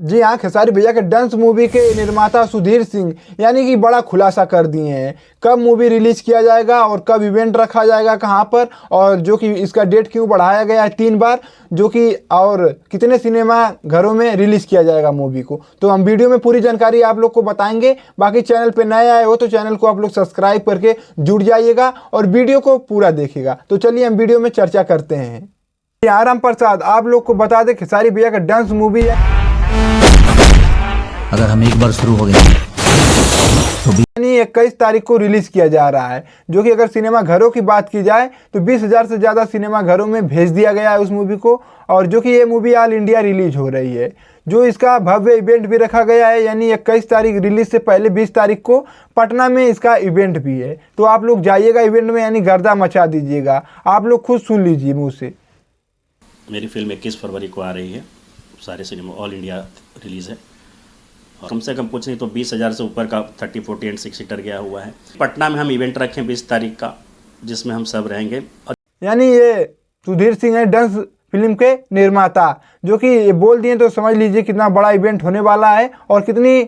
जी हाँ, खेसारी भैया के डंस मूवी के निर्माता सुधीर सिंह यानी कि बड़ा खुलासा कर दिए हैं कब मूवी रिलीज किया जाएगा और कब इवेंट रखा जाएगा कहाँ पर, और जो कि इसका डेट क्यों बढ़ाया गया है 3 बार, जो कि और कितने सिनेमा घरों में रिलीज किया जाएगा मूवी को। तो हम वीडियो में पूरी जानकारी आप लोग को बताएंगे। बाकी चैनल पे नए आए हो तो चैनल को आप लोग सब्सक्राइब करके जुड़ जाइएगा और वीडियो को पूरा देखिएगा। तो चलिए हम वीडियो में चर्चा करते हैं। आराम प्रसाद आप लोग को बता दें खेसारी भैया का डांस मूवी है, अगर हम एक बार शुरू हो गए तो 21 तारीख को रिलीज किया जा रहा है, जो कि अगर सिनेमा घरों की बात की जाए तो 20,000 से ज़्यादा सिनेमा घरों में भेज दिया गया है उस मूवी को। और जो कि ये मूवी ऑल इंडिया रिलीज हो रही है, जो इसका भव्य इवेंट भी रखा गया है, यानी 21 तारीख रिलीज से पहले 20 तारीख को पटना में इसका इवेंट भी है। तो आप लोग जाइएगा इवेंट में, यानी गर्दा मचा दीजिएगा। आप लोग खुद सुन लीजिए मुँह से। मेरी फिल्म 21 फरवरी को आ रही है, सारे सिनेमा ऑल इंडिया रिलीज़ है। कम से कम कुछ नहीं तो 20,000 से ऊपर का 30, 40 एंड 6 सीटर गया हुआ है। पटना में हम इवेंट रखें 20 तारीख का, जिसमें हम सब रहेंगे। यानी ये सुधीर सिंह है डांस फिल्म के निर्माता, जो कि ये बोल दिए तो समझ लीजिए कितना बड़ा इवेंट होने वाला है और कितनी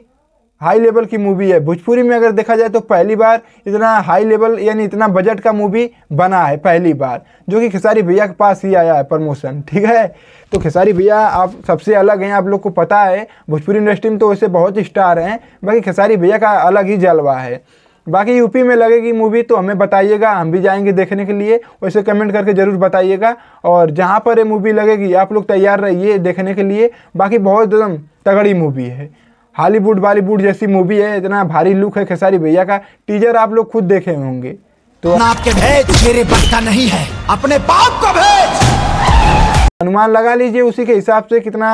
हाई लेवल की मूवी है। भोजपुरी में अगर देखा जाए तो पहली बार इतना हाई लेवल यानी इतना बजट का मूवी बना है पहली बार, जो कि खेसारी भैया के पास ही आया है प्रमोशन। ठीक है, तो खेसारी भैया आप सबसे अलग हैं, आप लोग को पता है। भोजपुरी इंडस्ट्री में तो वैसे बहुत स्टार हैं, बाकी खेसारी भैया का अलग ही जलवा है। बाकी यूपी में लगेगी मूवी तो हमें बताइएगा, हम भी जाएंगे देखने के लिए। वैसे कमेंट करके ज़रूर बताइएगा, और जहाँ पर ये मूवी लगेगी आप लोग तैयार रहिए देखने के लिए। बाकी बहुत एकदम तगड़ी मूवी है, हॉलीवुड बॉलीवुड जैसी मूवी है। इतना भारी लुक है खेसारी भैया का, टीजर आप लोग खुद देखे होंगे। तो आपके भेज मेरे बस का नहीं है, अपने बाप को भेज। अनुमान लगा लीजिए उसी के हिसाब से कितना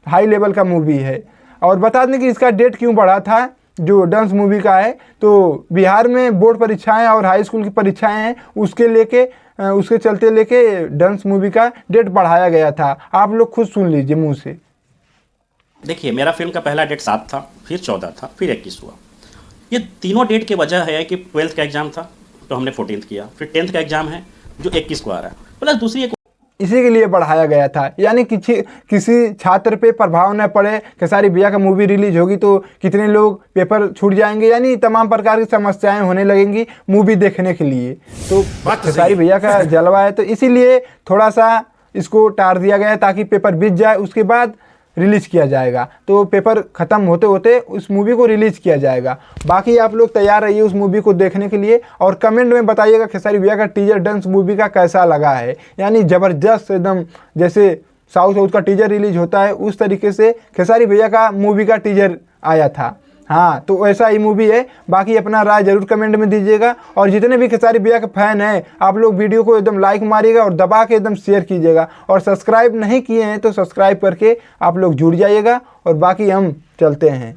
हाई लेवल का मूवी है। और बता दें कि इसका डेट क्यों बढ़ा था, जो डांस मूवी का है, तो बिहार में बोर्ड परीक्षाएं और हाई स्कूल की परीक्षाएं हैं, उसके चलते लेके डांस मूवी का डेट बढ़ाया गया था। आप लोग खुद सुन लीजिए मुँह से। देखिए, मेरा फिल्म का पहला डेट 7 था, फिर 14 था, फिर 21 हुआ। ये तीनों डेट की वजह है कि 12th का एग्जाम था तो हमने 14th किया, फिर 10th का एग्जाम है जो 21 को आ रहा है, प्लस दूसरी एक इसी के लिए बढ़ाया गया था, यानी किसी छात्र पे प्रभाव न पड़े। खेसारी भैया का मूवी रिलीज होगी तो कितने लोग पेपर छूट जाएंगे, यानी तमाम प्रकार की समस्याएं होने लगेंगी मूवी देखने के लिए। तो खेसारी भैया का जलवा है, तो इसीलिए थोड़ा सा इसको टार दिया गया है ताकि पेपर बीत जाए, उसके बाद रिलीज़ किया जाएगा। तो पेपर ख़त्म होते होते उस मूवी को रिलीज़ किया जाएगा। बाकी आप लोग तैयार रहिए उस मूवी को देखने के लिए, और कमेंट में बताइएगा खेसारी भैया का टीजर डांस मूवी का कैसा लगा है। यानी ज़बरदस्त एकदम, जैसे साउथ का टीजर रिलीज होता है उस तरीके से खेसारी भैया का मूवी का टीजर आया था। हाँ, तो ऐसा ही मूवी है। बाकी अपना राय जरूर कमेंट में दीजिएगा, और जितने भी खेसारी भैया के फैन हैं आप लोग वीडियो को एकदम लाइक मारिएगा और दबा के एकदम शेयर कीजिएगा, और सब्सक्राइब नहीं किए हैं तो सब्सक्राइब करके आप लोग जुड़ जाइएगा। और बाकी हम चलते हैं।